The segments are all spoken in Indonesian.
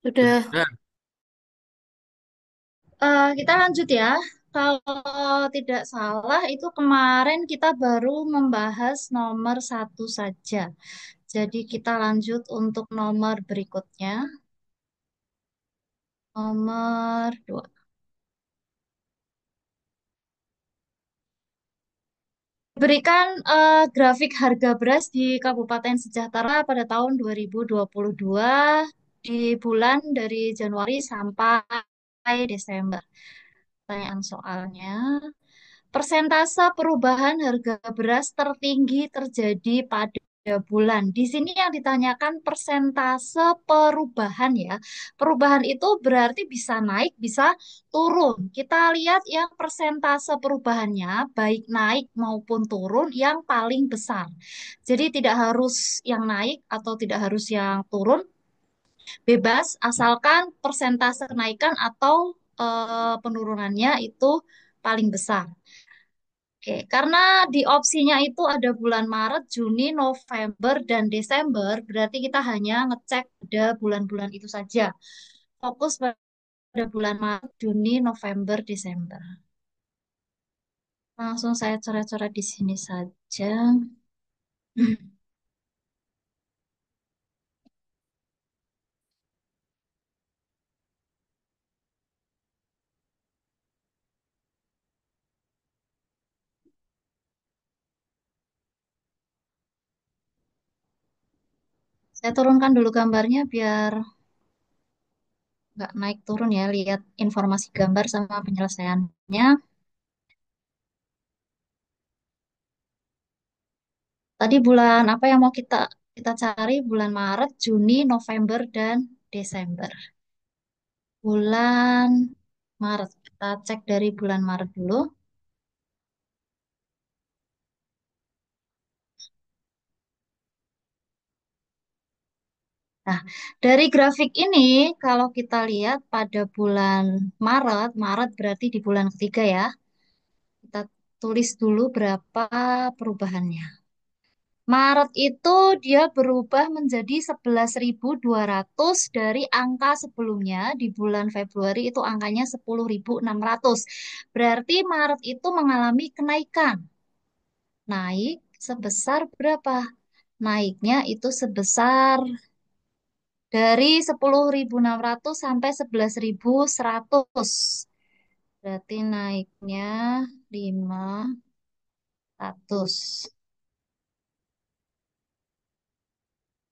Sudah, Sudah. kita lanjut ya. Kalau tidak salah, itu kemarin kita baru membahas nomor satu saja. Jadi kita lanjut untuk nomor berikutnya, nomor dua. Berikan grafik harga beras di Kabupaten Sejahtera pada tahun 2022 di bulan dari Januari sampai Desember. Pertanyaan soalnya. Persentase perubahan harga beras tertinggi terjadi pada bulan. Di sini yang ditanyakan persentase perubahan ya. Perubahan itu berarti bisa naik, bisa turun. Kita lihat yang persentase perubahannya baik naik maupun turun yang paling besar. Jadi tidak harus yang naik atau tidak harus yang turun, bebas asalkan persentase kenaikan atau penurunannya itu paling besar. Oke, karena di opsinya itu ada bulan Maret, Juni, November, dan Desember, berarti kita hanya ngecek pada bulan-bulan itu saja. Fokus pada bulan Maret, Juni, November, Desember. Langsung saya coret-coret di sini saja. Saya turunkan dulu gambarnya biar nggak naik turun ya, lihat informasi gambar sama penyelesaiannya. Tadi bulan apa yang mau kita kita cari? Bulan Maret, Juni, November, dan Desember. Bulan Maret. Kita cek dari bulan Maret dulu. Nah, dari grafik ini, kalau kita lihat pada bulan Maret, Maret berarti di bulan ketiga ya. Kita tulis dulu berapa perubahannya. Maret itu dia berubah menjadi 11.200 dari angka sebelumnya. Di bulan Februari itu angkanya 10.600. Berarti Maret itu mengalami kenaikan. Naik sebesar berapa? Naiknya itu sebesar dari 10.600 sampai 11.100. Berarti naiknya 500.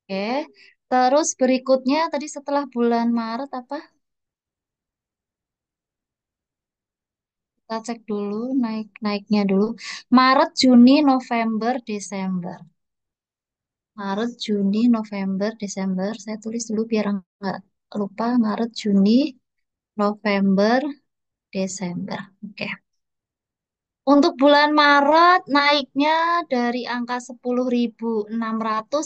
Oke. Terus berikutnya tadi setelah bulan Maret apa? Kita cek dulu naiknya dulu. Maret, Juni, November, Desember. Maret, Juni, November, Desember. Saya tulis dulu biar nggak lupa. Maret, Juni, November, Desember. Oke. Untuk bulan Maret naiknya dari angka 10.600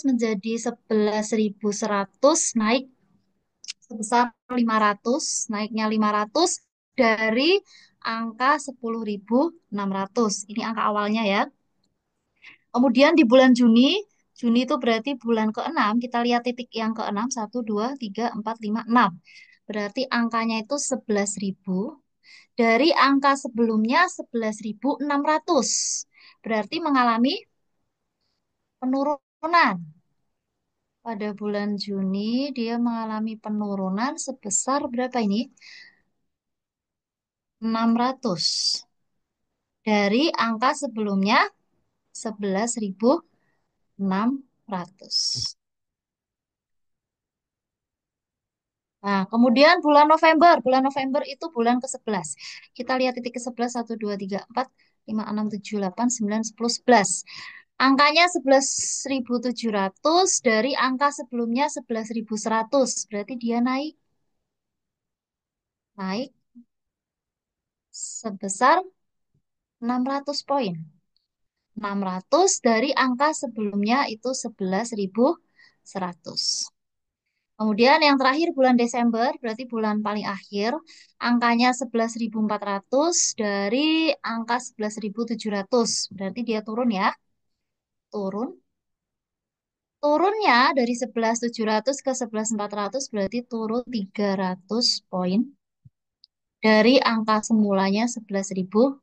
menjadi 11.100, naik sebesar 500, naiknya 500 dari angka 10.600. Ini angka awalnya ya. Kemudian di bulan Juni, Juni itu berarti bulan ke-6, kita lihat titik yang ke-6, 1, 2, 3, 4, 5, 6. Berarti angkanya itu 11.000. Dari angka sebelumnya 11.600. Berarti mengalami penurunan. Pada bulan Juni dia mengalami penurunan sebesar berapa ini? 600. Dari angka sebelumnya 11.600. Nah, kemudian bulan November itu bulan ke-11. Kita lihat titik ke-11, 1, 2, 3, 4, 5, 6, 7, 8, 9, 10, 11. Angkanya 11.700 dari angka sebelumnya 11.100. Berarti dia naik sebesar 600 poin. 600 dari angka sebelumnya itu 11.100. Kemudian yang terakhir bulan Desember, berarti bulan paling akhir, angkanya 11.400 dari angka 11.700. Berarti dia turun ya, turun Turunnya dari 11.700 ke 11.400 berarti turun 300 poin dari angka semulanya 11.700.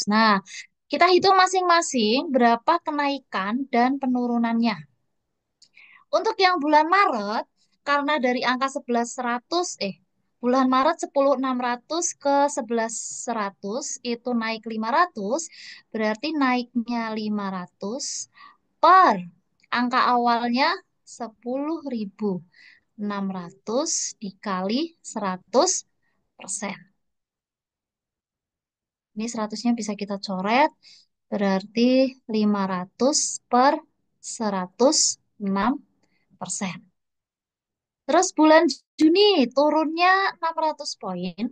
Nah, kita hitung masing-masing berapa kenaikan dan penurunannya. Untuk yang bulan Maret, karena dari angka 11.100, bulan Maret 10.600 ke 11.100 itu naik 500, berarti naiknya 500 per angka awalnya 10.600 dikali 100%. Ini 100-nya bisa kita coret, berarti 500 per 106%. Terus bulan Juni turunnya 600 poin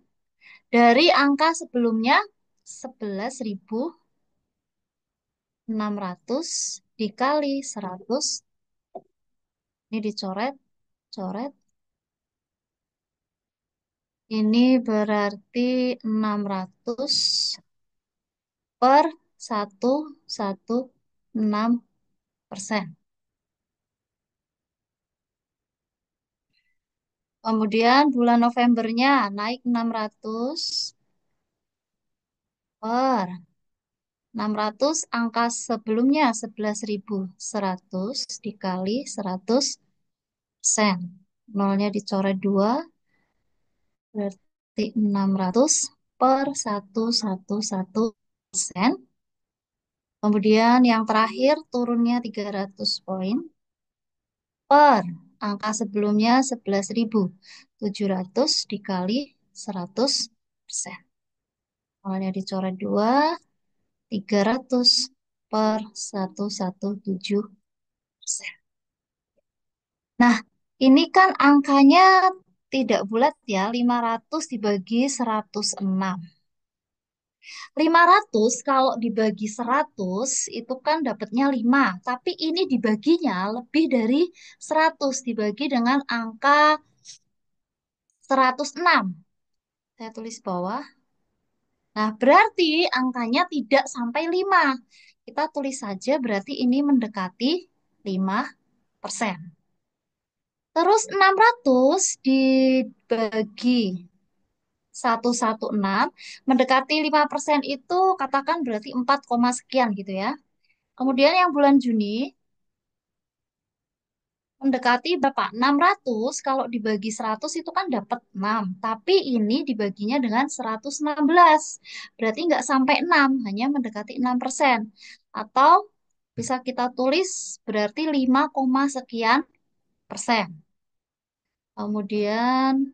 dari angka sebelumnya 11.600 dikali 100. Ini dicoret, coret. Ini berarti 600 per 116%. Kemudian bulan Novembernya naik 600 per 600 angka sebelumnya 11.100 dikali 100%. Nolnya dicoret 2 berarti 600 per 111%. Kemudian yang terakhir turunnya 300 poin per angka sebelumnya 11.700 dikali 100%. Nolnya dicoret 2, 300 per 117%. Nah, ini kan angkanya tidak bulat ya, 500 dibagi 106. 500 kalau dibagi 100 itu kan dapatnya 5, tapi ini dibaginya lebih dari 100 dibagi dengan angka 106. Saya tulis bawah. Nah, berarti angkanya tidak sampai 5. Kita tulis saja berarti ini mendekati 5%. Terus 600 dibagi 116 mendekati 5% itu katakan berarti 4, sekian gitu ya. Kemudian yang bulan Juni mendekati berapa? 600 kalau dibagi 100 itu kan dapat 6. Tapi ini dibaginya dengan 116. Berarti nggak sampai 6, hanya mendekati 6%. Atau bisa kita tulis berarti 5, sekian persen. Kemudian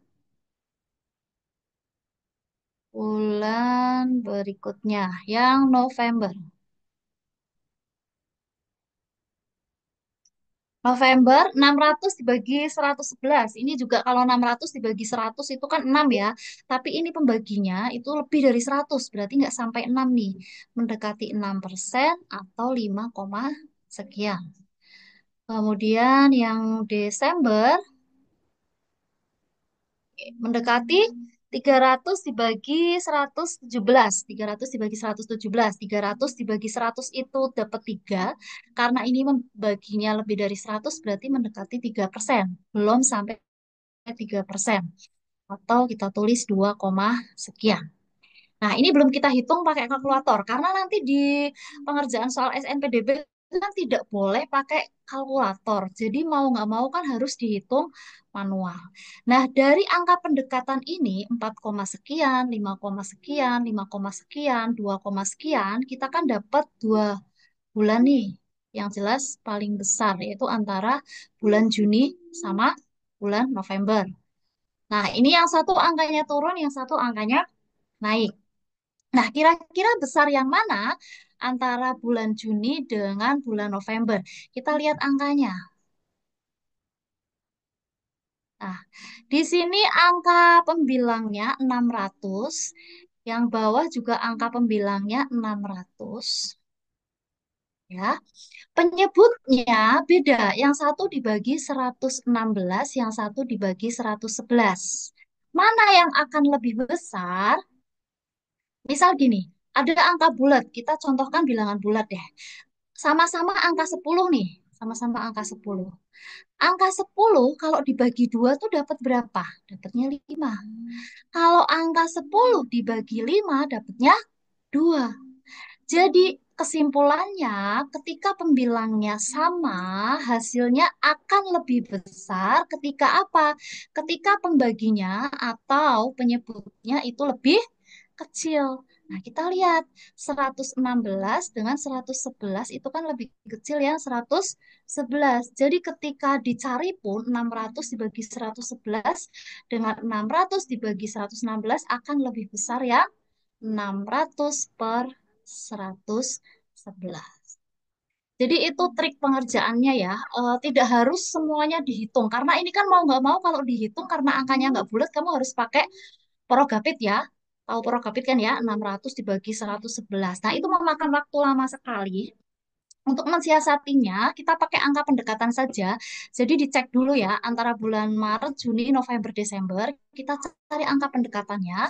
bulan berikutnya yang November. November 600 dibagi 111. Ini juga kalau 600 dibagi 100 itu kan 6 ya. Tapi ini pembaginya itu lebih dari 100. Berarti nggak sampai 6 nih. Mendekati 6% atau 5, sekian. Kemudian yang Desember mendekati 300 dibagi 117. 300 dibagi 117. 300 dibagi 100 itu dapat 3. Karena ini membaginya lebih dari 100 berarti mendekati 3%. Belum sampai 3%. Atau kita tulis 2, sekian. Nah, ini belum kita hitung pakai kalkulator karena nanti di pengerjaan soal SNPDB itu kan tidak boleh pakai kalkulator. Jadi mau nggak mau kan harus dihitung manual. Nah, dari angka pendekatan ini 4, sekian, 5, sekian, 5, sekian, 2, sekian, kita kan dapat 2 bulan nih. Yang jelas paling besar yaitu antara bulan Juni sama bulan November. Nah, ini yang satu angkanya turun, yang satu angkanya naik. Nah, kira-kira besar yang mana antara bulan Juni dengan bulan November? Kita lihat angkanya. Nah, di sini angka pembilangnya 600, yang bawah juga angka pembilangnya 600. Ya, penyebutnya beda. Yang satu dibagi 116, yang satu dibagi 111. Mana yang akan lebih besar? Misal gini, ada angka bulat. Kita contohkan bilangan bulat deh. Sama-sama angka 10 nih. sama-sama angka 10. Angka 10 kalau dibagi dua tuh dapat berapa? Dapatnya 5. Kalau angka 10 dibagi 5 dapatnya 2. Jadi kesimpulannya ketika pembilangnya sama, hasilnya akan lebih besar ketika apa? Ketika pembaginya atau penyebutnya itu lebih kecil. Nah, kita lihat 116 dengan 111 itu kan lebih kecil yang 111. Jadi ketika dicari pun 600 dibagi 111 dengan 600 dibagi 116 akan lebih besar ya 600 per 111. Jadi itu trik pengerjaannya ya. Tidak harus semuanya dihitung. Karena ini kan mau nggak mau kalau dihitung karena angkanya nggak bulat, kamu harus pakai Porogapit ya. Tahu Porogapit kan ya, 600 dibagi 111. Nah, itu memakan waktu lama sekali. Untuk mensiasatinya, kita pakai angka pendekatan saja. Jadi dicek dulu ya, antara bulan Maret, Juni, November, Desember, kita cari angka pendekatannya.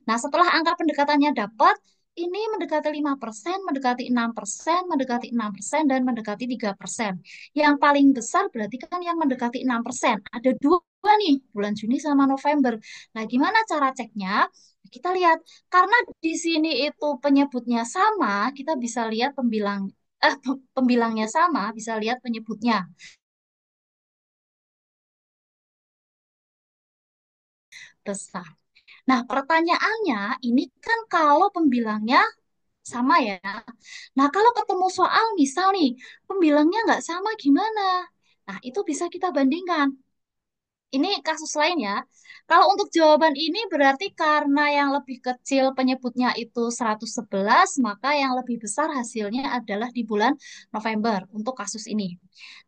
Nah, setelah angka pendekatannya dapat, ini mendekati 5%, mendekati 6%, mendekati 6%, dan mendekati 3%. Yang paling besar berarti kan yang mendekati 6%. Ada dua nih, bulan Juni sama November. Nah, gimana cara ceknya? Kita lihat, karena di sini itu penyebutnya sama, kita bisa lihat pembilangnya sama, bisa lihat penyebutnya besar. Nah, pertanyaannya ini kan kalau pembilangnya sama ya. Nah, kalau ketemu soal misal nih, pembilangnya nggak sama gimana? Nah, itu bisa kita bandingkan. Ini kasus lain ya. Kalau untuk jawaban ini berarti karena yang lebih kecil penyebutnya itu 111, maka yang lebih besar hasilnya adalah di bulan November untuk kasus ini.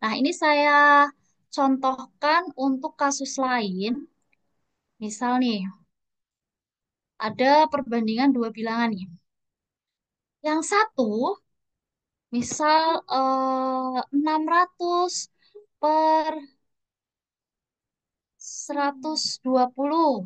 Nah, ini saya contohkan untuk kasus lain. Misal nih, ada perbandingan dua bilangan nih. Yang satu, misal 600 per 120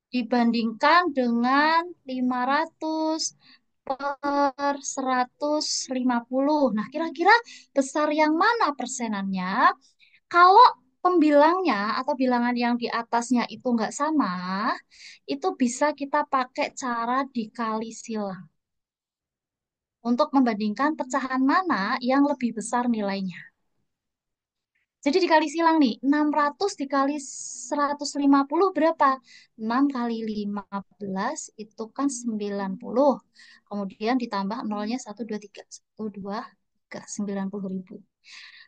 dibandingkan dengan 500 per 150. Nah, kira-kira besar yang mana persenannya? Kalau pembilangnya atau bilangan yang di atasnya itu nggak sama, itu bisa kita pakai cara dikali silang untuk membandingkan pecahan mana yang lebih besar nilainya. Jadi dikali silang nih, 600 dikali 150 berapa? 6 kali 15 itu kan 90. Kemudian ditambah nolnya 1, 2, 3. 1, 2, 3, 90.000.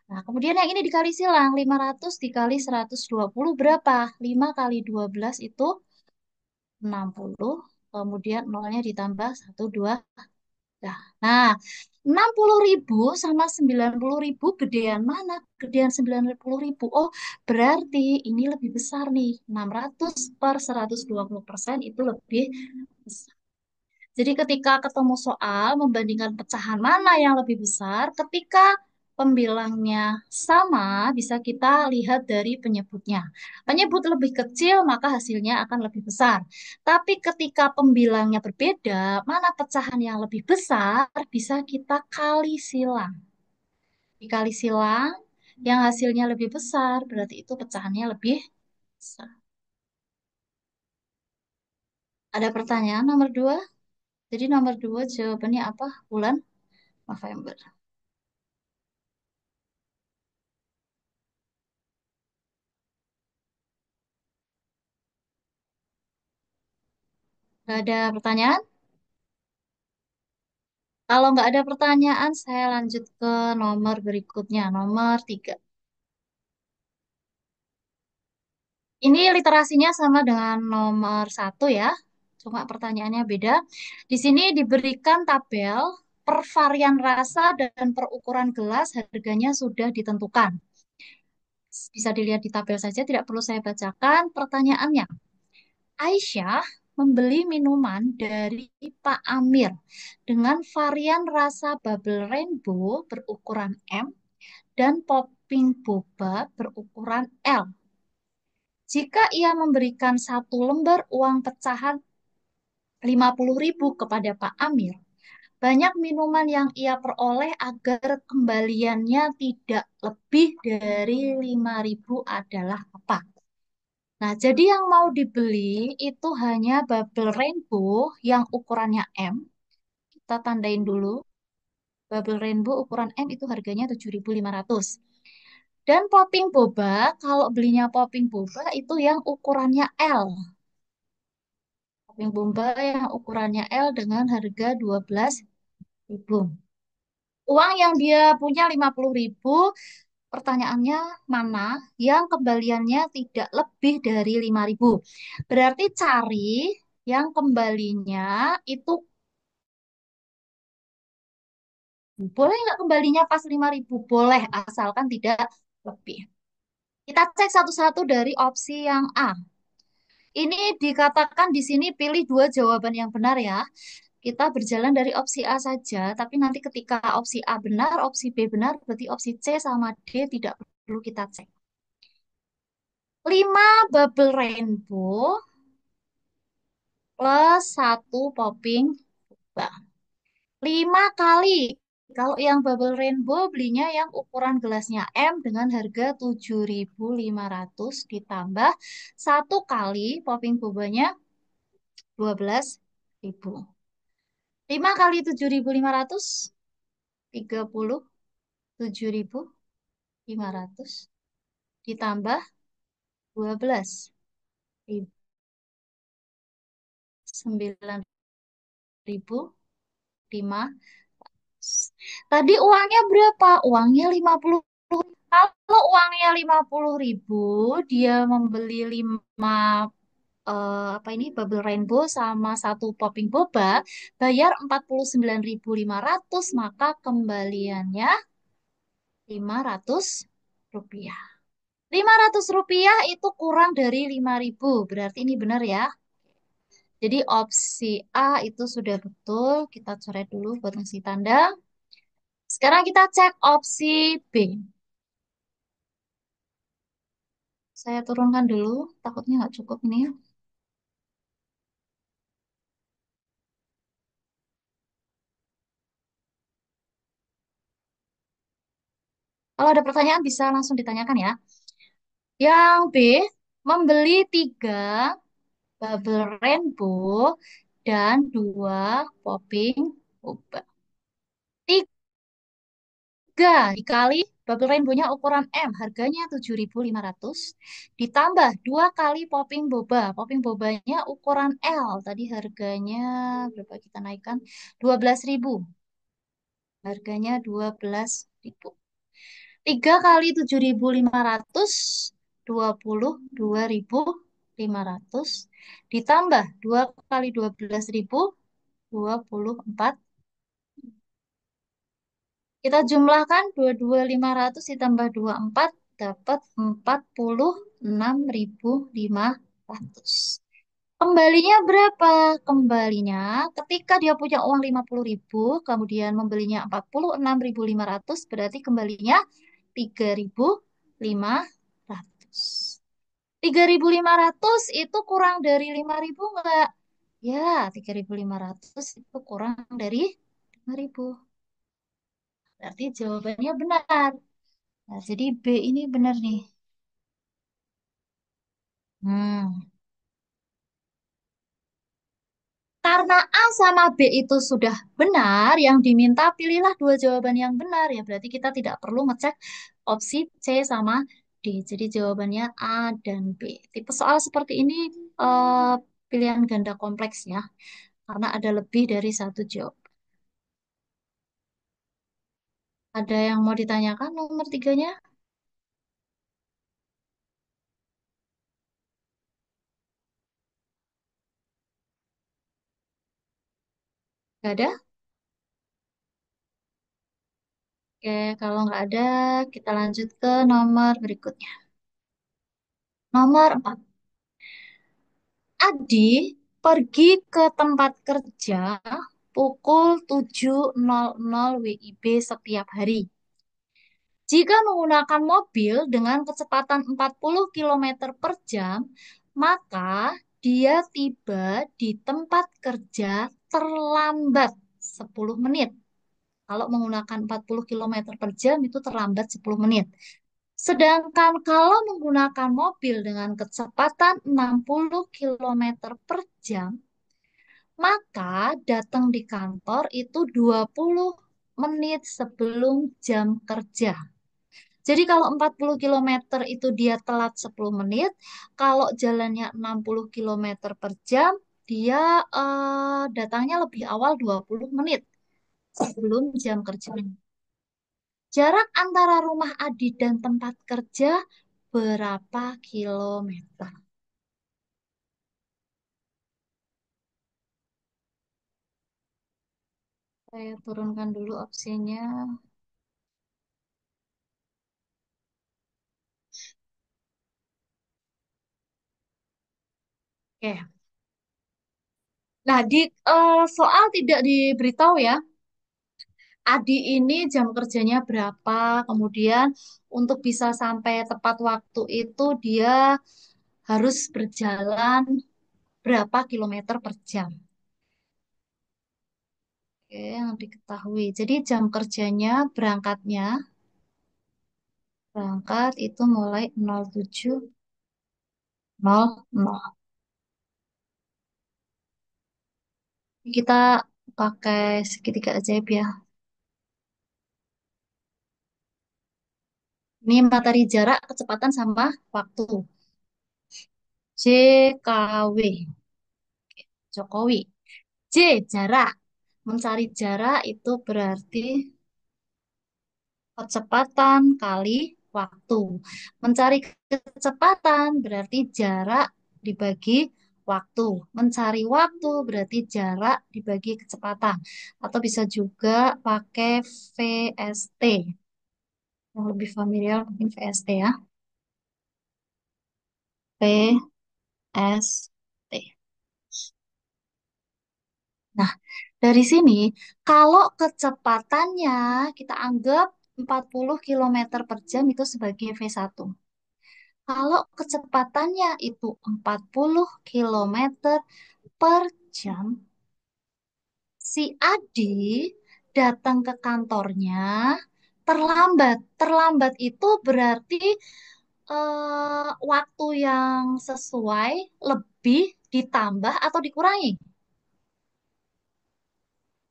Nah, kemudian yang ini dikali silang, 500 dikali 120 berapa? 5 kali 12 itu 60. Kemudian nolnya ditambah 1, 2, nah, 60.000 sama 90.000 gedean mana? Gedean 90.000. Oh, berarti ini lebih besar nih. 600 per 120% itu lebih besar. Jadi ketika ketemu soal membandingkan pecahan mana yang lebih besar, ketika pembilangnya sama, bisa kita lihat dari penyebutnya. Penyebut lebih kecil, maka hasilnya akan lebih besar. Tapi ketika pembilangnya berbeda, mana pecahan yang lebih besar, bisa kita kali silang. Dikali silang, yang hasilnya lebih besar, berarti itu pecahannya lebih besar. Ada pertanyaan nomor dua? Jadi nomor dua jawabannya apa? Bulan November. Nggak ada pertanyaan? Kalau nggak ada pertanyaan, saya lanjut ke nomor berikutnya, nomor tiga. Ini literasinya sama dengan nomor satu ya, cuma pertanyaannya beda. Di sini diberikan tabel per varian rasa dan per ukuran gelas harganya sudah ditentukan. Bisa dilihat di tabel saja, tidak perlu saya bacakan. Pertanyaannya, Aisyah membeli minuman dari Pak Amir dengan varian rasa bubble rainbow berukuran M dan popping boba berukuran L. Jika ia memberikan satu lembar uang pecahan 50.000 kepada Pak Amir, Banyak minuman yang ia peroleh agar kembaliannya tidak lebih dari 5.000 adalah apa? Nah, jadi yang mau dibeli itu hanya Bubble Rainbow yang ukurannya M. Kita tandain dulu. Bubble Rainbow ukuran M itu harganya 7.500. Dan popping boba, kalau belinya popping boba itu yang ukurannya L. Popping boba yang ukurannya L dengan harga 12.000. Uang yang dia punya 50.000, pertanyaannya mana yang kembaliannya tidak lebih dari 5.000. Berarti cari yang kembalinya itu boleh nggak kembalinya pas 5.000? Boleh, asalkan tidak lebih. Kita cek satu-satu dari opsi yang A. Ini dikatakan di sini pilih dua jawaban yang benar ya. Kita berjalan dari opsi A saja, tapi nanti ketika opsi A benar, opsi B benar, berarti opsi C sama D tidak perlu kita cek. 5 bubble rainbow plus satu popping boba. 5 kali. Kalau yang bubble rainbow belinya yang ukuran gelasnya M dengan harga 7.500 ditambah satu kali popping bobanya 12.000. 5 kali 7.500, 37.500 ditambah 12.000, 9.005. Tadi uangnya berapa? Uangnya 50. Kalau uangnya 50.000, dia membeli 5 apa ini bubble rainbow sama satu popping boba, bayar 49.500, maka kembaliannya 500 rupiah. 500 rupiah itu kurang dari 5.000, berarti ini benar ya. Jadi opsi A itu sudah betul, kita coret dulu buat ngasih tanda. Sekarang kita cek opsi B. Saya turunkan dulu, takutnya nggak cukup ini. Kalau ada pertanyaan bisa langsung ditanyakan ya. Yang B, membeli 3 bubble rainbow dan 2 popping boba. 3 dikali bubble rainbow-nya ukuran M, harganya 7.500. Ditambah 2 kali popping boba. Popping bobanya ukuran L, tadi harganya berapa kita naikkan? 12.000. Harganya 12.000. 3 kali 7.500, 22.500. Ditambah 2 kali 12.000, 24. Kita jumlahkan 22.500 ditambah 24 dapat 46.500. Kembalinya berapa? Kembalinya ketika dia punya uang 50.000, kemudian membelinya 46.500, berarti kembalinya 3.500. 3.500 itu kurang dari 5.000 enggak? Ya, 3.500 itu kurang dari 5.000. Berarti jawabannya benar. Nah, jadi B ini benar nih. Hmm. Karena A sama B itu sudah benar, yang diminta pilihlah dua jawaban yang benar. Ya, berarti kita tidak perlu ngecek opsi C sama D. Jadi jawabannya A dan B. Tipe soal seperti ini eh, pilihan ganda kompleks ya, karena ada lebih dari satu jawab. Ada yang mau ditanyakan nomor tiganya? Gak ada? Oke, kalau nggak ada, kita lanjut ke nomor berikutnya. Nomor 4. Adi pergi ke tempat kerja pukul 7.00 WIB setiap hari. Jika menggunakan mobil dengan kecepatan 40 kilometer per jam, maka dia tiba di tempat kerja terlambat 10 menit. Kalau menggunakan 40 kilometer per jam itu terlambat 10 menit. Sedangkan kalau menggunakan mobil dengan kecepatan 60 kilometer per jam, maka datang di kantor itu 20 menit sebelum jam kerja. Jadi kalau 40 kilometer itu dia telat 10 menit, kalau jalannya 60 kilometer per jam, dia datangnya lebih awal 20 menit sebelum jam kerja. Jarak antara rumah Adi dan tempat kerja berapa kilometer? Saya turunkan dulu opsinya. Oke. Nah, di soal tidak diberitahu ya, Adi ini jam kerjanya berapa, kemudian untuk bisa sampai tepat waktu itu dia harus berjalan berapa kilometer per jam. Oke, yang diketahui. Jadi jam kerjanya berangkat itu mulai 07.00. Kita pakai segitiga ajaib ya. Ini materi jarak, kecepatan sama waktu. JKW, Jokowi. J, jarak. Mencari jarak itu berarti kecepatan kali waktu. Mencari kecepatan berarti jarak dibagi waktu. Mencari waktu berarti jarak dibagi kecepatan. Atau bisa juga pakai VST. Yang lebih familiar mungkin VST ya. VST. Nah, dari sini, kalau kecepatannya kita anggap 40 kilometer per jam itu sebagai V1. Kalau kecepatannya itu 40 kilometer per jam, si Adi datang ke kantornya terlambat. Terlambat itu berarti waktu yang sesuai lebih ditambah atau dikurangi.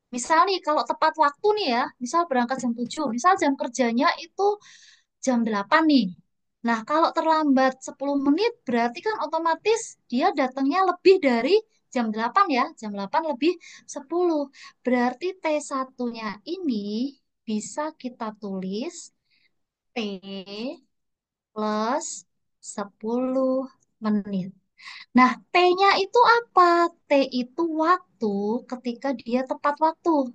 Misal nih, kalau tepat waktu nih ya, misal berangkat jam 7, misal jam kerjanya itu jam 8 nih. Nah, kalau terlambat 10 menit, berarti kan otomatis dia datangnya lebih dari jam 8 ya, jam 8 lebih 10. Berarti t satunya ini bisa kita tulis T plus 10 menit. Nah, T-nya itu apa? T itu waktu ketika dia tepat waktu.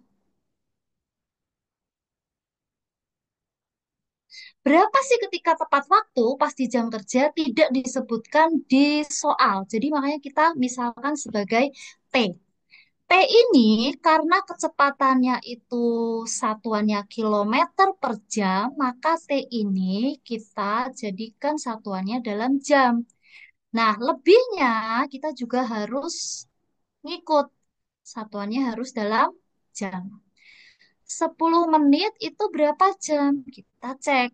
Berapa sih ketika tepat waktu pas di jam kerja tidak disebutkan di soal. Jadi makanya kita misalkan sebagai T. T ini karena kecepatannya itu satuannya kilometer per jam, maka T ini kita jadikan satuannya dalam jam. Nah, lebihnya kita juga harus ngikut. Satuannya harus dalam jam. 10 menit itu berapa jam? Kita cek.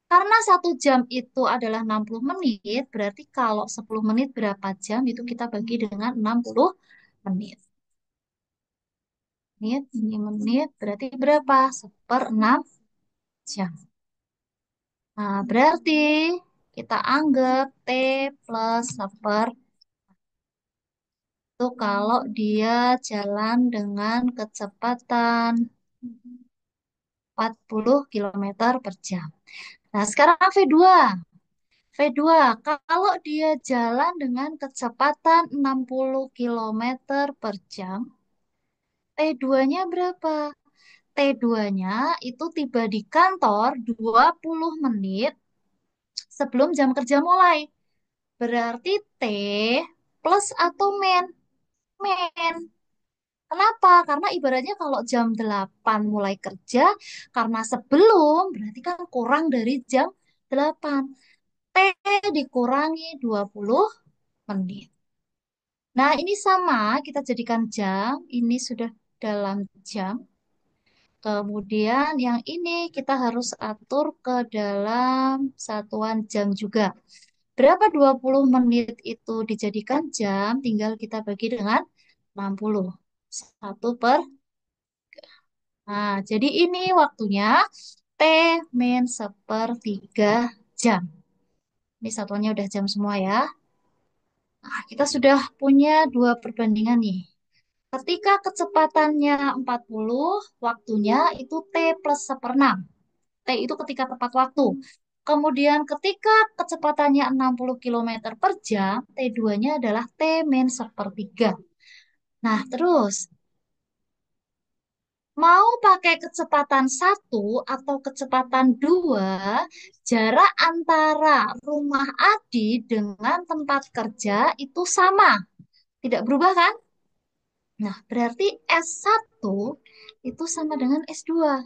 Karena 1 jam itu adalah 60 menit, berarti kalau 10 menit berapa jam itu kita bagi dengan 60 menit. Ini menit, berarti berapa? 1/6 jam. Nah, berarti kita anggap T plus 1 itu kalau dia jalan dengan kecepatan 40 kilometer per jam. Nah, sekarang V2. V2, kalau dia jalan dengan kecepatan 60 kilometer per jam, T2-nya berapa? T2-nya itu tiba di kantor 20 menit sebelum jam kerja mulai. Berarti T plus atau min? Min. Kenapa? Karena ibaratnya kalau jam 8 mulai kerja, karena sebelum berarti kan kurang dari jam 8. T dikurangi 20 menit. Nah, ini sama, kita jadikan jam. Ini sudah. dalam jam. Kemudian yang ini kita harus atur ke dalam satuan jam juga. Berapa 20 menit itu dijadikan jam, tinggal kita bagi dengan 60. 1 per. Nah, jadi ini waktunya T min sepertiga jam. Ini satuannya udah jam semua ya. Nah, kita sudah punya dua perbandingan nih. Ketika kecepatannya 40, waktunya itu T plus 1/6. T itu ketika tepat waktu. Kemudian ketika kecepatannya 60 kilometer per jam, T2-nya adalah T min sepertiga. Nah, terus mau pakai kecepatan satu atau kecepatan dua, jarak antara rumah Adi dengan tempat kerja itu sama. Tidak berubah kan? Nah, berarti S1 itu sama dengan S2.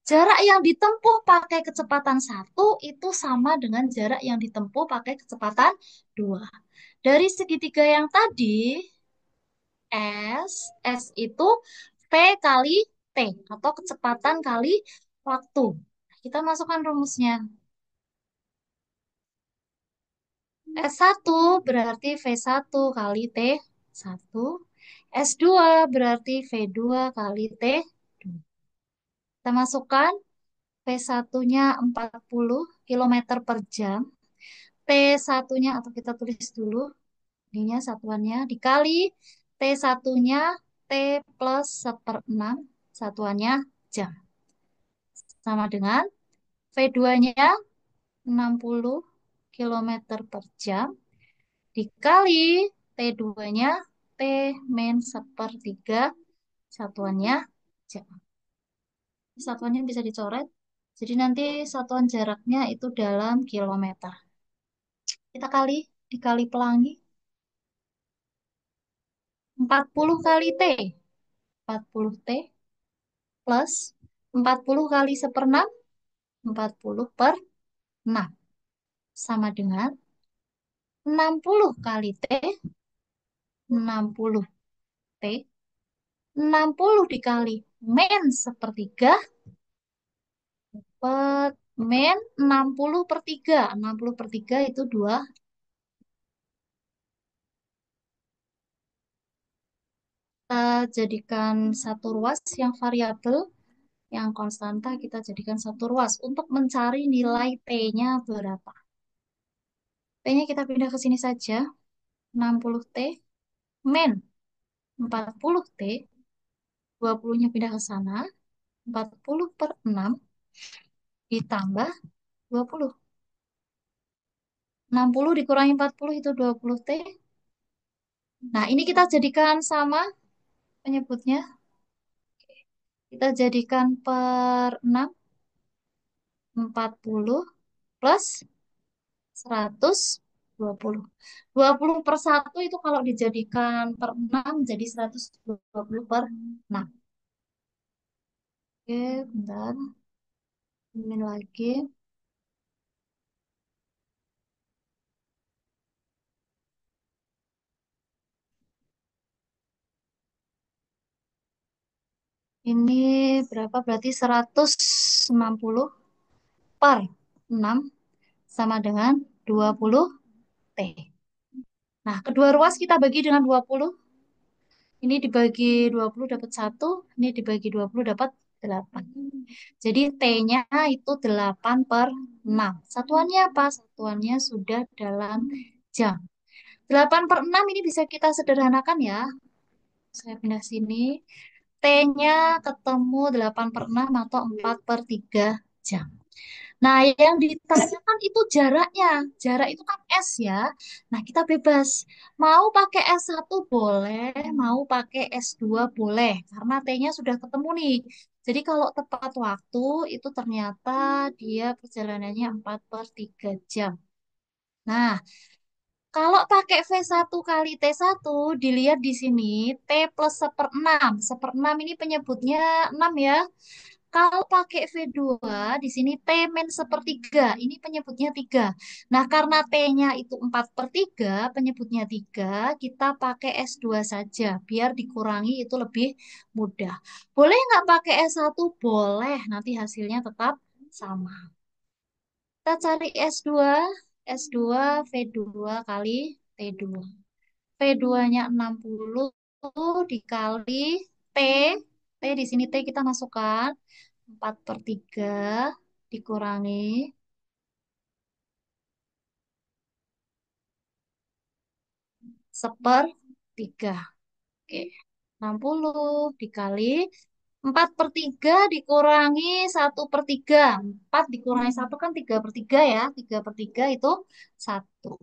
Jarak yang ditempuh pakai kecepatan satu itu sama dengan jarak yang ditempuh pakai kecepatan dua. Dari segitiga yang tadi, S itu V kali T atau kecepatan kali waktu. Kita masukkan rumusnya. S1 berarti V1 kali T1. S2 berarti V2 kali T2. Kita masukkan V1-nya 40 kilometer per jam. T1-nya atau kita tulis dulu. Ininya satuannya dikali T1-nya T plus 1/6. Satuannya jam. Sama dengan V2-nya 60 kilometer per jam. Dikali T2-nya T min sepertiga. Satuannya jam. Satuannya bisa dicoret. Jadi nanti satuan jaraknya itu dalam kilometer. Kita dikali pelangi. 40 kali T. 40 T plus 40 kali 1/6. 40 per 6. Sama dengan 60 kali T. 60 T. 60 dikali min sepertiga. Per min 60 per 3. 60 per 3 itu 2. Kita jadikan satu ruas yang variabel. Yang konstanta kita jadikan satu ruas untuk mencari nilai T-nya berapa. T-nya kita pindah ke sini saja. 60 T min 40 T. 20-nya pindah ke sana. 40 per 6 ditambah 20. 60 dikurangi 40 itu 20 T. Nah, ini kita jadikan sama penyebutnya. Kita jadikan per 6. 40 plus 120. 20 per 1 itu kalau dijadikan per 6 jadi 120 per 6. Oke, bentar. Ini lagi. Ini berapa? Berarti 160 per 6 sama dengan 20 T. Nah, kedua ruas kita bagi dengan 20. Ini dibagi 20 dapat 1. Ini dibagi 20 dapat 8. Jadi T-nya itu 8 per 6. Satuannya apa? Satuannya sudah dalam jam. 8 per 6 ini bisa kita sederhanakan ya. Saya pindah sini. T-nya ketemu 8 per 6 atau 4 per 3 jam. Nah, yang ditanyakan itu jaraknya. Jarak itu kan S ya. Nah, kita bebas. Mau pakai S1 boleh, mau pakai S2 boleh. Karena T-nya sudah ketemu nih. Jadi kalau tepat waktu itu ternyata dia perjalanannya 4 per 3 jam. Nah, kalau pakai V1 kali T1, dilihat di sini T plus 1/6. 1/6 ini penyebutnya 6 ya. Kalau pakai V2, di sini T min sepertiga. Ini penyebutnya 3. Nah, karena T-nya itu 4 per 3, penyebutnya 3, kita pakai S2 saja. Biar dikurangi itu lebih mudah. Boleh nggak pakai S1? Boleh. Nanti hasilnya tetap sama. Kita cari S2. S2 V2 kali T2. P2-nya 60 dikali T. T di sini T kita masukkan 4 per 3 dikurangi seper 3. Oke, 60 dikali 4 per 3 dikurangi 1/3. 4 dikurangi 1 kan 3 per 3 ya. 3 per 3 itu 1.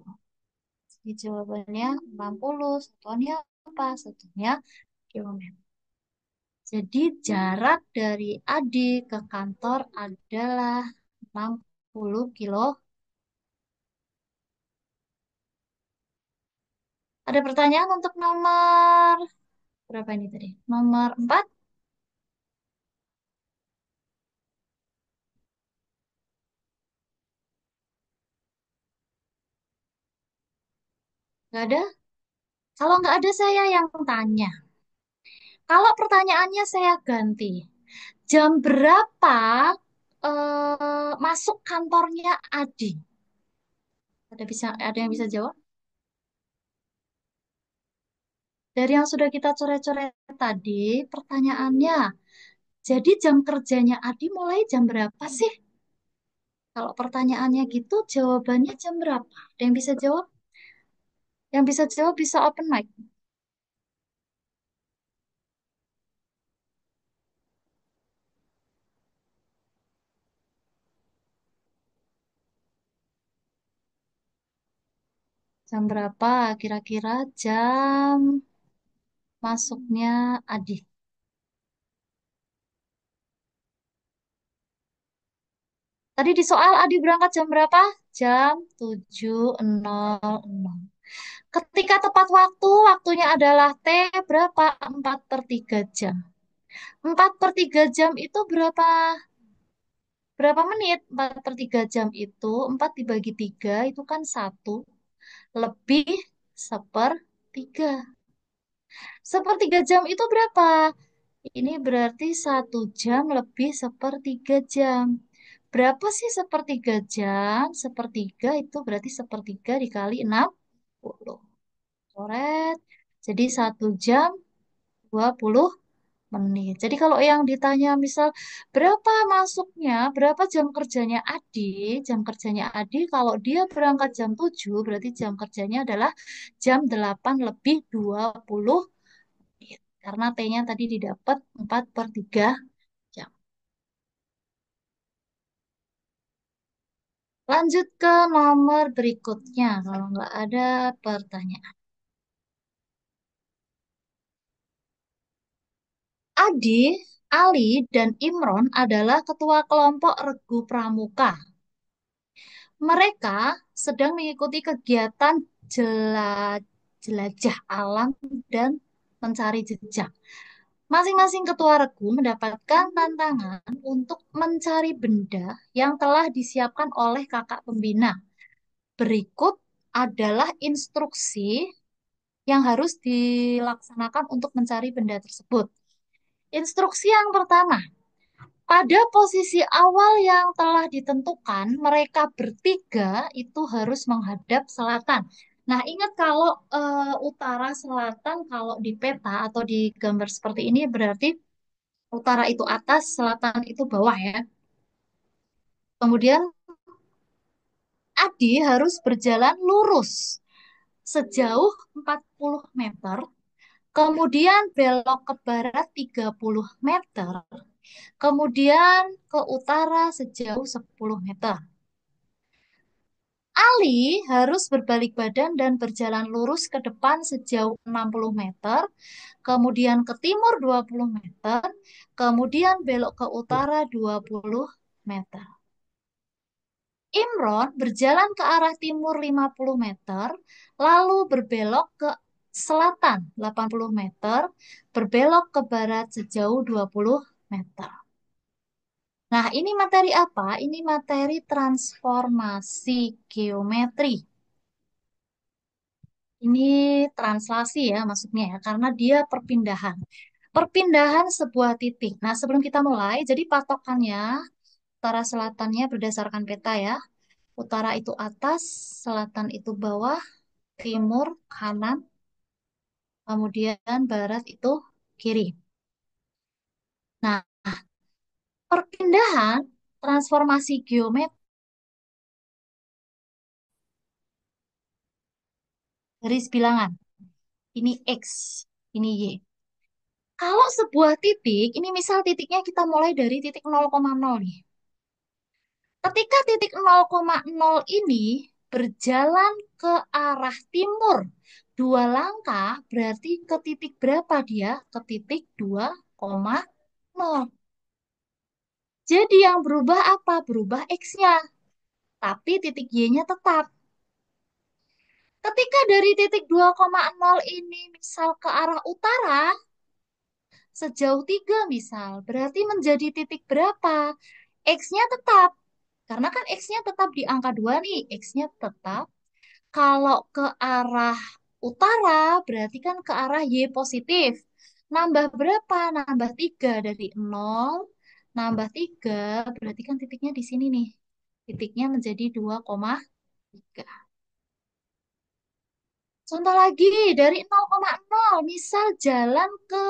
Jadi jawabannya 60. Satuannya apa? Satunya kilometer. Jadi jarak dari Adi ke kantor adalah 60 kilo. Ada pertanyaan untuk nomor berapa ini tadi? Nomor 4? Nggak ada? Kalau nggak ada saya yang tanya. Kalau pertanyaannya saya ganti. Jam berapa masuk kantornya Adi? Ada yang bisa jawab? Dari yang sudah kita coret-coret tadi, pertanyaannya, jadi jam kerjanya Adi mulai jam berapa sih? Kalau pertanyaannya gitu, jawabannya jam berapa? Ada yang bisa jawab? Yang bisa jawab bisa open mic. Jam berapa? Kira-kira jam masuknya Adi. Tadi di soal Adi berangkat jam berapa? Jam 7.00. Ketika tepat waktu, waktunya adalah T berapa? 4 per 3 jam. 4 per 3 jam itu berapa menit? 4 per 3 jam itu 4 dibagi 3 itu kan 1 lebih sepertiga. Sepertiga jam itu berapa? Ini berarti 1 jam lebih sepertiga jam. Berapa sih sepertiga jam? Sepertiga itu berarti sepertiga dikali 60. Coret. Jadi 1 jam 20 menit. Jadi kalau yang ditanya misal berapa masuknya, berapa jam kerjanya Adi? Jam kerjanya Adi kalau dia berangkat jam 7 berarti jam kerjanya adalah jam 8 lebih 20 menit. Karena T-nya tadi didapat 4 per 3 jam. Lanjut ke nomor berikutnya kalau nggak ada pertanyaan. Adi, Ali, dan Imron adalah ketua kelompok Regu Pramuka. Mereka sedang mengikuti kegiatan jelajah alam dan mencari jejak. Masing-masing ketua regu mendapatkan tantangan untuk mencari benda yang telah disiapkan oleh kakak pembina. Berikut adalah instruksi yang harus dilaksanakan untuk mencari benda tersebut. Instruksi yang pertama, pada posisi awal yang telah ditentukan, mereka bertiga itu harus menghadap selatan. Nah, ingat kalau utara selatan, kalau di peta atau di gambar seperti ini berarti utara itu atas, selatan itu bawah ya. Kemudian Adi harus berjalan lurus sejauh 40 meter, kemudian belok ke barat 30 meter, kemudian ke utara sejauh 10 meter. Ali harus berbalik badan dan berjalan lurus ke depan sejauh 60 meter, kemudian ke timur 20 meter, kemudian belok ke utara 20 meter. Imron berjalan ke arah timur 50 meter, lalu berbelok ke selatan 80 meter, berbelok ke barat sejauh 20 meter. Nah, ini materi apa? Ini materi transformasi geometri. Ini translasi ya maksudnya ya, karena dia perpindahan. Perpindahan sebuah titik. Nah, sebelum kita mulai, jadi patokannya utara selatannya berdasarkan peta ya. Utara itu atas, selatan itu bawah, timur kanan, kemudian barat itu kiri. Nah, perpindahan transformasi geometri garis bilangan. Ini X, ini Y. Kalau sebuah titik, ini misal titiknya kita mulai dari titik 0,0 nih. Ketika titik 0,0 ini berjalan ke arah timur, dua langkah berarti ke titik berapa dia? Ke titik 2,0. Jadi yang berubah apa? Berubah X-nya. Tapi titik Y-nya tetap. Ketika dari titik 2,0 ini misal ke arah utara, sejauh 3 misal, berarti menjadi titik berapa? X-nya tetap. Karena kan X-nya tetap di angka 2 nih. X-nya tetap. Kalau ke arah utara, berarti kan ke arah Y positif. Nambah berapa? Nambah 3 dari 0. Nambah 3, berarti kan titiknya di sini nih. Titiknya menjadi 2,3. Contoh lagi, dari 0,0, misal jalan ke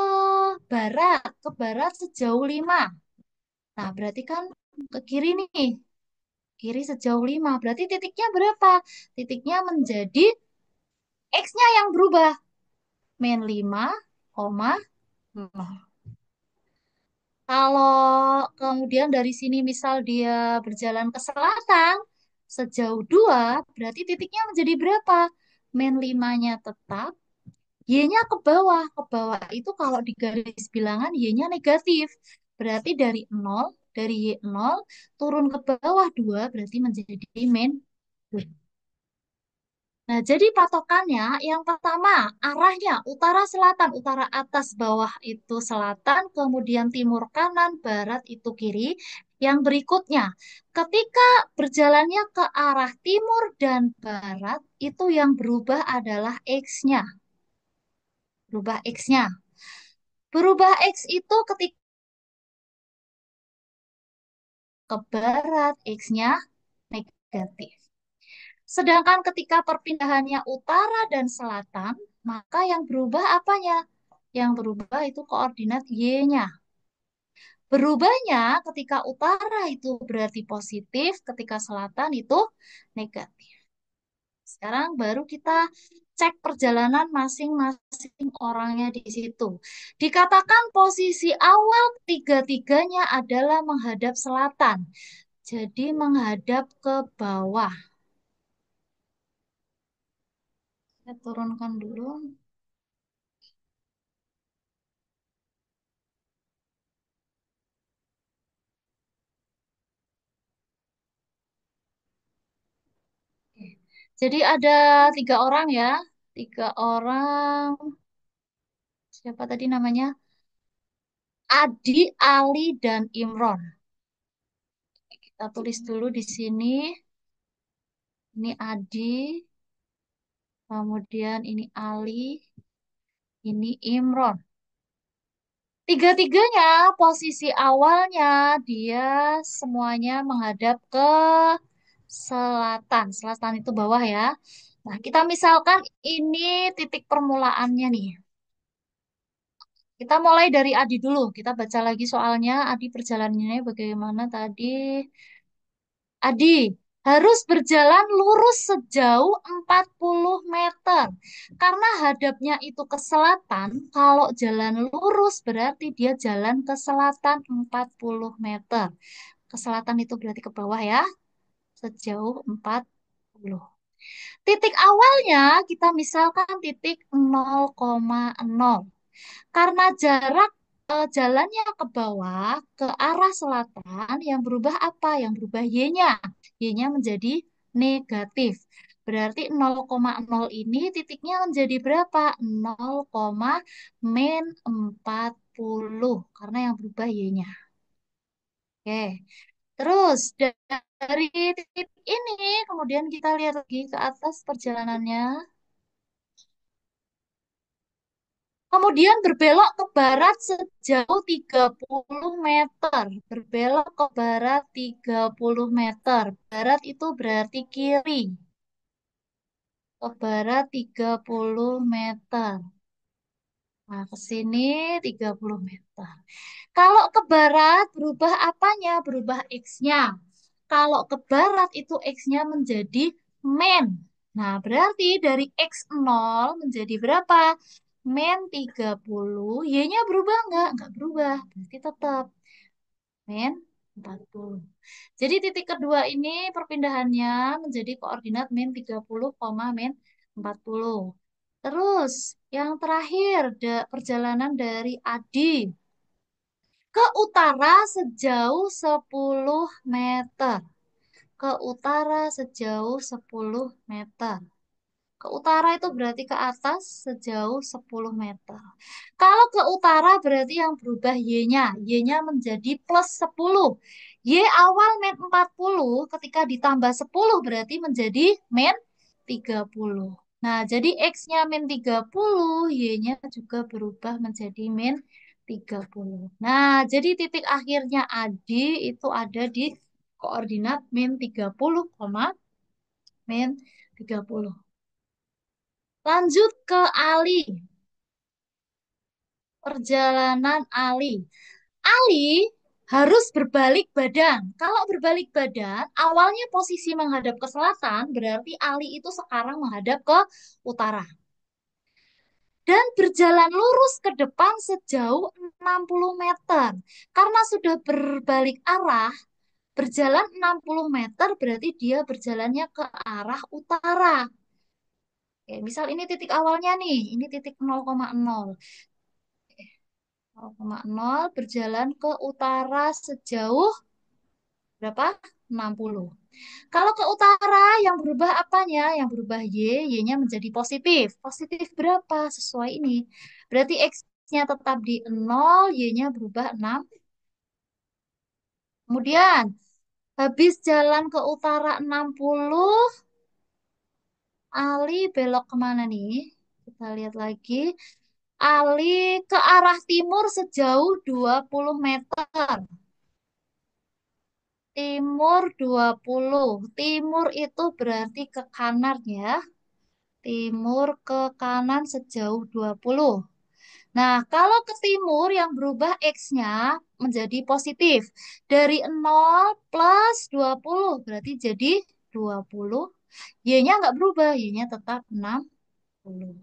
barat sejauh 5. Nah, berarti kan ke kiri nih, kiri sejauh 5. Berarti titiknya berapa? Titiknya menjadi X-nya yang berubah. Min 5,0. Kalau kemudian dari sini misal dia berjalan ke selatan, sejauh 2, berarti titiknya menjadi berapa? Min 5-nya tetap, Y-nya ke bawah. Ke bawah itu kalau di garis bilangan Y-nya negatif. Berarti dari 0, dari Y0 turun ke bawah 2 berarti menjadi min 2. Nah, jadi patokannya yang pertama arahnya utara selatan, utara atas bawah itu selatan, kemudian timur kanan, barat itu kiri. Yang berikutnya, ketika berjalannya ke arah timur dan barat, itu yang berubah adalah X-nya. Berubah X-nya. Berubah X itu ketika ke barat, X-nya negatif. Sedangkan ketika perpindahannya utara dan selatan, maka yang berubah apanya? Yang berubah itu koordinat Y-nya. Berubahnya ketika utara itu berarti positif, ketika selatan itu negatif. Sekarang baru kita cek perjalanan masing-masing orangnya di situ. Dikatakan posisi awal tiga-tiganya adalah menghadap selatan. Jadi menghadap ke bawah. Saya turunkan dulu. Oke. Jadi ada 3 orang ya. 3 orang. Siapa tadi namanya? Adi, Ali, dan Imron. Kita tulis dulu di sini. Ini Adi, kemudian ini Ali, ini Imron. Tiga-tiganya posisi awalnya dia semuanya menghadap ke selatan. Selatan itu bawah ya. Nah, kita misalkan ini titik permulaannya nih. Kita mulai dari Adi dulu. Kita baca lagi soalnya. Adi perjalanannya bagaimana tadi? Adi harus berjalan lurus sejauh 40 meter. Karena hadapnya itu ke selatan, kalau jalan lurus berarti dia jalan ke selatan 40 meter. Ke selatan itu berarti ke bawah ya, sejauh 40. Titik awalnya kita misalkan titik 0,0. Karena jarak jalannya ke bawah, ke arah selatan, yang berubah apa? Yang berubah Y-nya. Y-nya menjadi negatif. Berarti 0,0 ini titiknya menjadi berapa? 0, min 40. Karena yang berubah Y-nya. Oke. Terus dari titik ini kemudian kita lihat lagi ke atas perjalanannya. Kemudian berbelok ke barat sejauh 30 meter. Berbelok ke barat 30 meter. Barat itu berarti kiri. Ke barat 30 meter. Nah, ke sini 30 meter. Kalau ke barat berubah apanya? Berubah X-nya. Kalau ke barat itu X-nya menjadi men. Nah, berarti dari X0 menjadi berapa? Men 30. Y-nya berubah nggak? Nggak berubah. Berarti tetap men 40. Jadi titik kedua ini perpindahannya menjadi koordinat min 30, min 40. Terus yang terakhir perjalanan dari Adi ke utara sejauh 10 meter. Ke utara sejauh 10 meter. Ke utara itu berarti ke atas sejauh 10 meter. Kalau ke utara berarti yang berubah Y-nya. Y-nya menjadi plus 10. Y awal min 40 ketika ditambah 10 berarti menjadi min 30. Nah, jadi X-nya min 30, Y-nya juga berubah menjadi min 30. Nah, jadi titik akhirnya Adi itu ada di koordinat min 30, min 30. Lanjut ke Ali. Perjalanan Ali. Ali harus berbalik badan. Kalau berbalik badan, awalnya posisi menghadap ke selatan, berarti Ali itu sekarang menghadap ke utara. Dan berjalan lurus ke depan sejauh 60 meter. Karena sudah berbalik arah, berjalan 60 meter berarti dia berjalannya ke arah utara. Oke, misal ini titik awalnya nih, ini titik 0,0. 0,0 berjalan ke utara sejauh berapa? 60. Kalau ke utara yang berubah apanya? Yang berubah Y, Y-nya menjadi positif. Positif berapa? Sesuai ini. Berarti X-nya tetap di 0, Y-nya berubah 6. Kemudian, habis jalan ke utara 60, Ali belok kemana nih? Kita lihat lagi. Ali ke arah timur sejauh 20 meter. Timur 20. Timur itu berarti ke kanan ya. Timur ke kanan sejauh 20. Nah, kalau ke timur yang berubah X-nya menjadi positif. Dari 0 plus 20 berarti jadi 20. Y-nya nggak berubah, Y-nya tetap 60.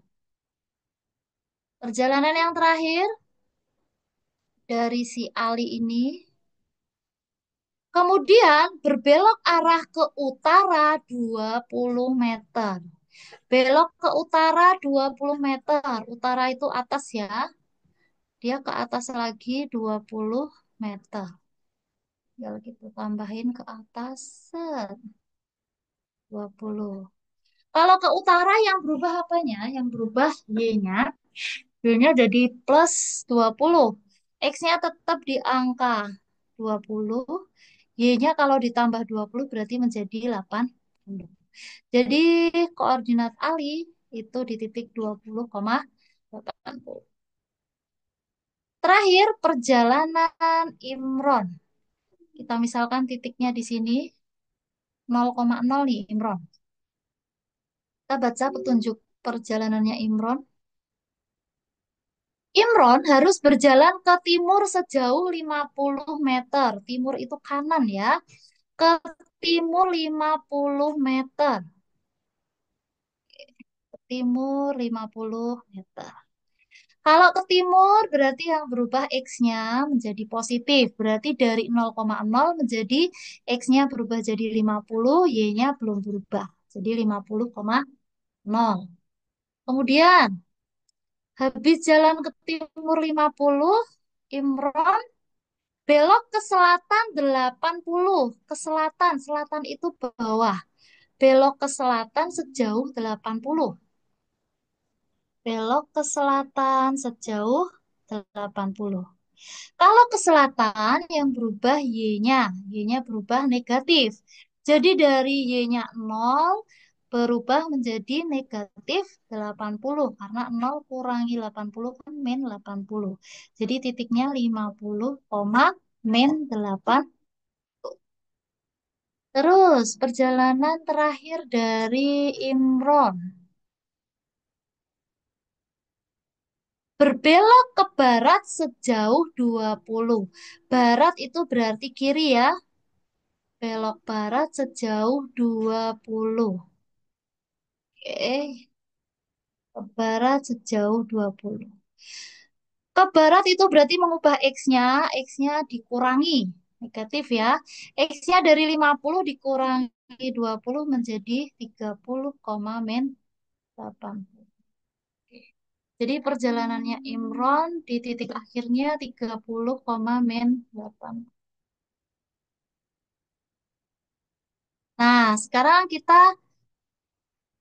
Perjalanan yang terakhir dari si Ali ini. Kemudian berbelok arah ke utara 20 meter. Belok ke utara 20 meter. Utara itu atas ya. Dia ke atas lagi 20 meter. Tinggal kita tambahin ke atas set, 20. Kalau ke utara yang berubah apanya? Yang berubah Y-nya. Y-nya jadi plus 20. X-nya tetap di angka 20. Y-nya kalau ditambah 20 berarti menjadi 80. Jadi koordinat Ali itu di titik 20,80. Terakhir, perjalanan Imron. Kita misalkan titiknya di sini 0,0 nih Imron. Kita baca petunjuk perjalanannya Imron. Imron harus berjalan ke timur sejauh 50 meter. Timur itu kanan ya. Ke timur 50 meter. Ke timur 50 meter. Kalau ke timur berarti yang berubah X-nya menjadi positif. Berarti dari 0,0 menjadi X-nya berubah jadi 50, Y-nya belum berubah. Jadi 50,0. Kemudian habis jalan ke timur 50, Imron belok ke selatan 80. Ke selatan, selatan itu bawah. Belok ke selatan sejauh 80. Belok ke selatan sejauh 80. Kalau ke selatan yang berubah Y-nya, Y-nya berubah negatif. Jadi dari Y-nya 0 berubah menjadi negatif 80 karena 0 kurangi 80 kan min 80. Jadi titiknya 50, min 8. Terus perjalanan terakhir dari Imron. Berbelok ke barat sejauh 20. Barat itu berarti kiri ya. Belok barat sejauh 20. Oke, ke barat sejauh 20. Ke barat itu berarti mengubah X-nya. X-nya dikurangi. Negatif ya. X-nya dari 50 dikurangi 20 menjadi 30, min 8. Jadi perjalanannya Imron di titik akhirnya 30, min 8. Nah, sekarang kita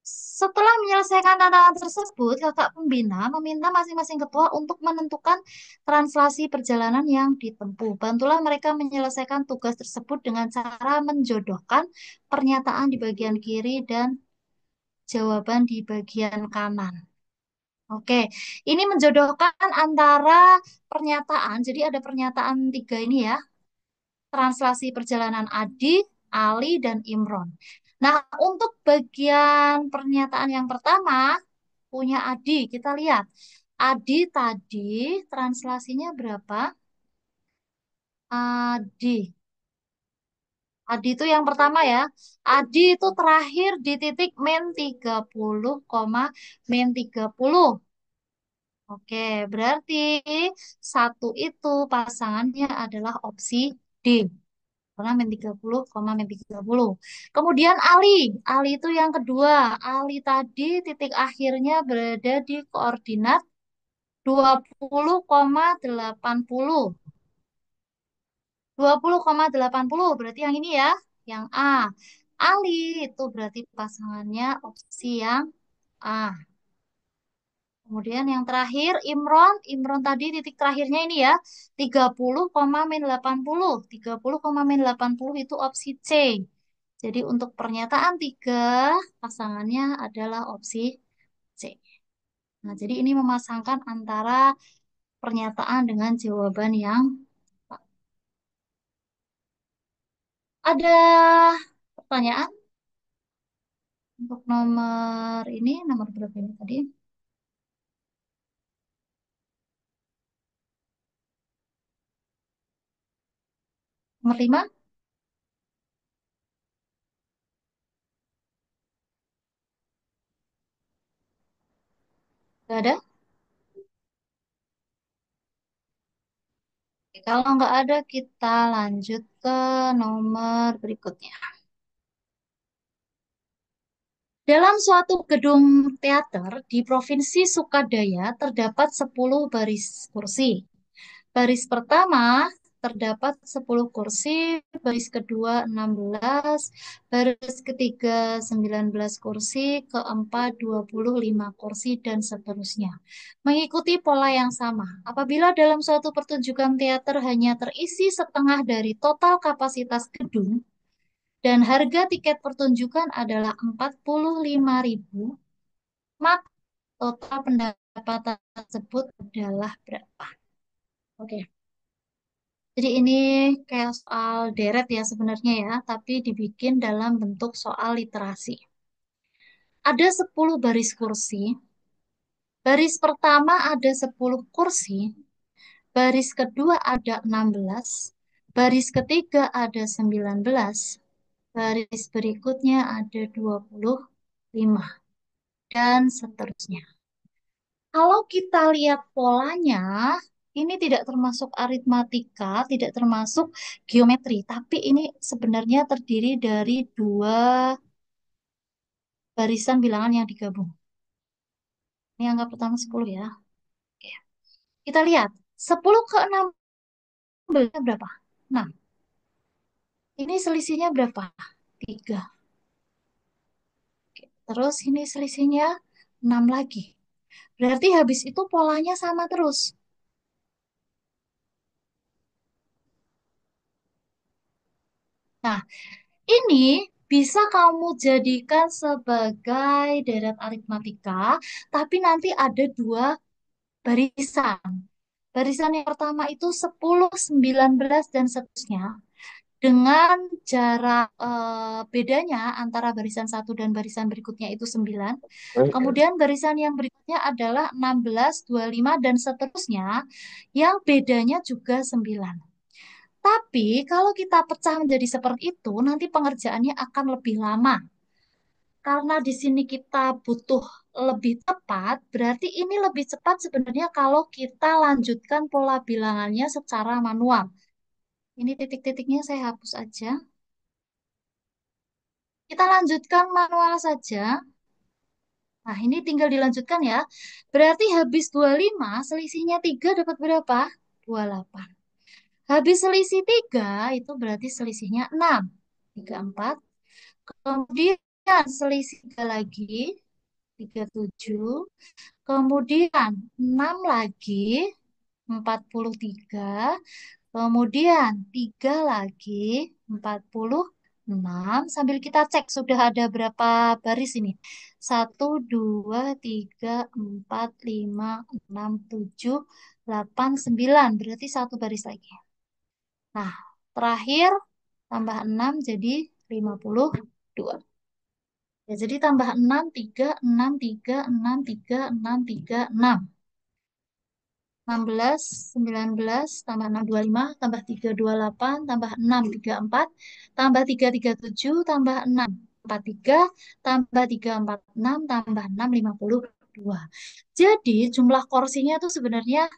setelah menyelesaikan tantangan tersebut, kakak pembina meminta masing-masing ketua untuk menentukan translasi perjalanan yang ditempuh. Bantulah mereka menyelesaikan tugas tersebut dengan cara menjodohkan pernyataan di bagian kiri dan jawaban di bagian kanan. Oke, ini menjodohkan antara pernyataan. Jadi ada pernyataan tiga ini ya. Translasi perjalanan Adi, Ali, dan Imron. Nah, untuk bagian pernyataan yang pertama, punya Adi, kita lihat. Adi tadi translasinya berapa? Adi. Adi itu yang pertama ya. Adi itu terakhir di titik min 30, min 30. Oke, berarti satu itu pasangannya adalah opsi D. Karena min 30, min 30. Kemudian Ali. Ali itu yang kedua. Ali tadi titik akhirnya berada di koordinat 20,80. 20,80 berarti yang ini ya. Yang A. Ali itu berarti pasangannya opsi yang A. Kemudian yang terakhir Imron, Imron tadi titik terakhirnya ini ya, 30, min 80. 30, min 80 itu opsi C. Jadi untuk pernyataan tiga, pasangannya adalah opsi C. Nah, jadi ini memasangkan antara pernyataan dengan jawaban yang tepat. Ada pertanyaan untuk nomor ini, nomor berapa ini tadi? Nomor 5? Gak ada? Oke, kalau nggak ada, kita lanjut ke nomor berikutnya. Dalam suatu gedung teater di Provinsi Sukadaya terdapat 10 baris kursi. Baris pertama terdapat 10 kursi, baris kedua 16, baris ketiga 19 kursi, keempat 25 kursi, dan seterusnya. Mengikuti pola yang sama. Apabila dalam suatu pertunjukan teater hanya terisi setengah dari total kapasitas gedung, dan harga tiket pertunjukan adalah 45.000, maka total pendapatan tersebut adalah berapa? Oke, jadi ini kayak soal deret ya sebenarnya ya, tapi dibikin dalam bentuk soal literasi. Ada 10 baris kursi, baris pertama ada 10 kursi, baris kedua ada 16, baris ketiga ada 19, baris berikutnya ada 25, dan seterusnya. Kalau kita lihat polanya, ini tidak termasuk aritmatika, tidak termasuk geometri, tapi ini sebenarnya terdiri dari dua barisan bilangan yang digabung. Ini angka pertama 10 ya. Oke. Kita lihat, 10 ke 16 berapa? Nah, ini selisihnya berapa? 3. Terus ini selisihnya 6 lagi. Berarti habis itu polanya sama terus. Nah, ini bisa kamu jadikan sebagai deret aritmatika, tapi nanti ada dua barisan. Barisan yang pertama itu 10, 19 dan seterusnya. Dengan jarak bedanya antara barisan satu dan barisan berikutnya itu 9. Kemudian barisan yang berikutnya adalah 16, 25, dan seterusnya yang bedanya juga 9. Tapi kalau kita pecah menjadi seperti itu, nanti pengerjaannya akan lebih lama. Karena di sini kita butuh lebih tepat, berarti ini lebih cepat sebenarnya kalau kita lanjutkan pola bilangannya secara manual. Ini titik-titiknya saya hapus aja. Kita lanjutkan manual saja. Nah, ini tinggal dilanjutkan ya. Berarti habis 25, selisihnya 3 dapat berapa? 28. Habis selisih 3, itu berarti selisihnya 6. 34. Kemudian selisih 3 lagi, 37. Kemudian 6 lagi, 43. Kemudian 3 lagi, 46. Sambil kita cek sudah ada berapa baris ini. 1, 2, 3, 4, 5, 6, 7, 8, 9. Berarti satu baris lagi. Nah, terakhir tambah 6 jadi 52. Ya, jadi tambah 6, 3, 6, 3, 6, 3, 6, 3, 6. 16, 19, tambah 6, 25, tambah 3, 28, tambah 6, 34, tambah 3, 37, tambah 6, 43, tambah 3, 46, tambah 6, 52. Jadi jumlah kursinya itu sebenarnya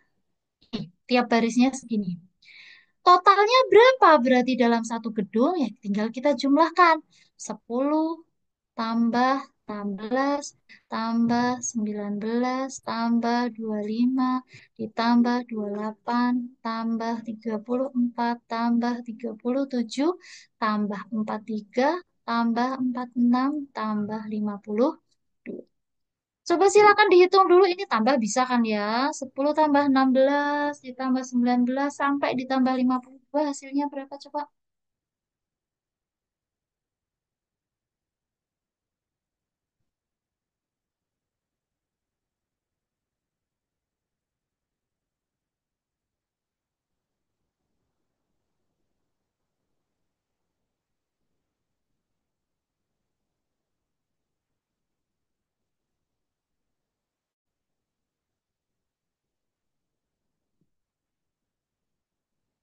tiap barisnya segini. Totalnya berapa berarti dalam satu gedung? Ya tinggal kita jumlahkan. 10 tambah 16, tambah 19, tambah 25, ditambah 28, tambah 34, tambah 37, tambah 43, tambah 46, tambah 52. Coba silakan dihitung dulu ini tambah bisa kan ya? 10 tambah 16 ditambah 19 sampai ditambah 52 hasilnya berapa coba?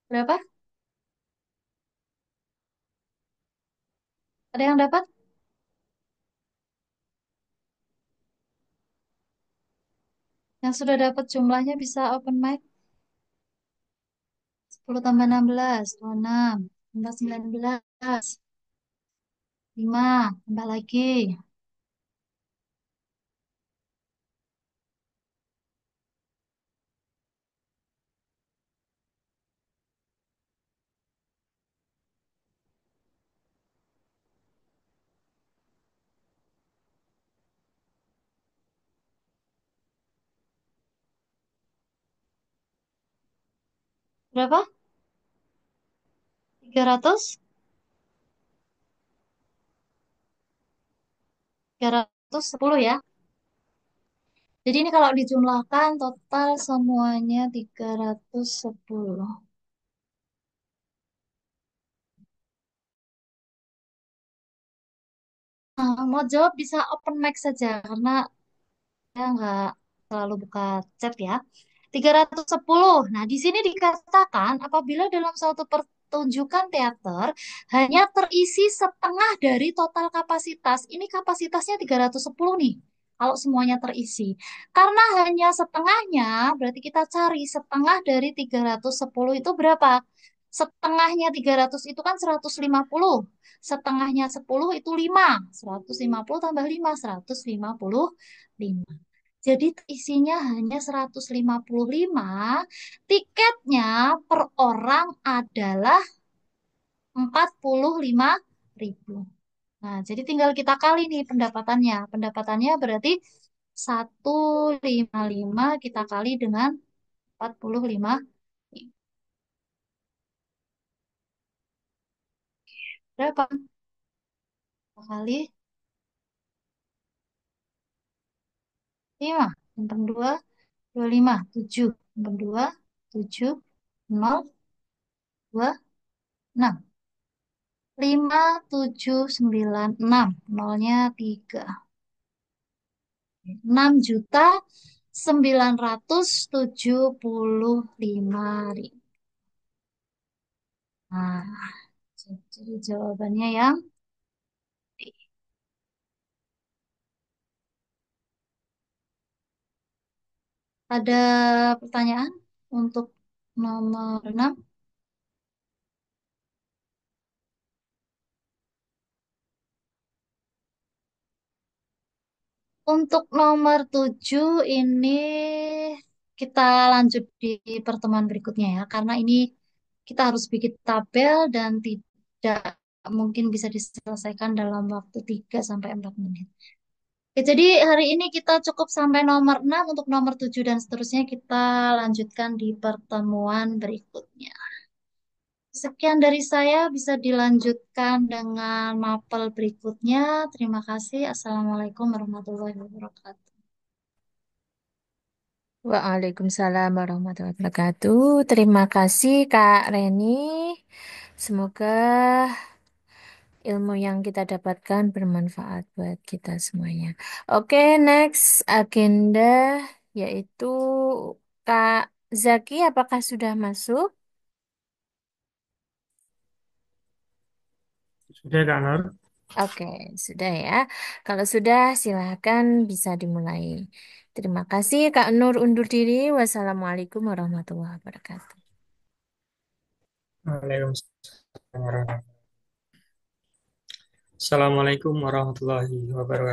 Berapa? Ada yang dapat? Yang sudah dapat jumlahnya bisa open mic. 10 tambah 16, 26. Tambah 19, 5. Tambah lagi. Berapa? 300? 310 ya. Jadi ini kalau dijumlahkan total semuanya 310. Mau jawab bisa open mic saja karena saya nggak selalu buka chat ya. 310. Nah, di sini dikatakan apabila dalam suatu pertunjukan teater hanya terisi setengah dari total kapasitas. Ini kapasitasnya 310 nih. Kalau semuanya terisi. Karena hanya setengahnya, berarti kita cari setengah dari 310 itu berapa? Setengahnya 300 itu kan 150. Setengahnya 10 itu 5. 150 tambah 5, 155. Jadi isinya hanya 155. Tiketnya per orang adalah 45.000. Nah, jadi tinggal kita kali nih pendapatannya. Pendapatannya berarti 155 kita kali dengan 45. Berapa? Dua kali 5. Simpan 2, 25. 7. Simpan 2, 7, 0, 2, 6. 5, 7, 9, 6. Nolnya 3. 6.975.000. Nah, jadi jawabannya yang D. Ada pertanyaan untuk nomor 6? Untuk nomor 7 ini kita lanjut di pertemuan berikutnya ya, karena ini kita harus bikin tabel dan tidak mungkin bisa diselesaikan dalam waktu 3 sampai 4 menit. Oke, jadi hari ini kita cukup sampai nomor 6, untuk nomor 7 dan seterusnya kita lanjutkan di pertemuan berikutnya. Sekian dari saya, bisa dilanjutkan dengan mapel berikutnya. Terima kasih. Assalamualaikum warahmatullahi wabarakatuh. Waalaikumsalam warahmatullahi wabarakatuh. Terima kasih Kak Reni. Semoga ilmu yang kita dapatkan bermanfaat buat kita semuanya. Oke, next agenda yaitu Kak Zaki, apakah sudah masuk? Sudah Kak Nur. Oke, sudah ya. Kalau sudah, silakan bisa dimulai. Terima kasih Kak Nur undur diri. Wassalamualaikum warahmatullahi wabarakatuh. Waalaikumsalam warahmatullahi wabarakatuh. Assalamualaikum warahmatullahi wabarakatuh.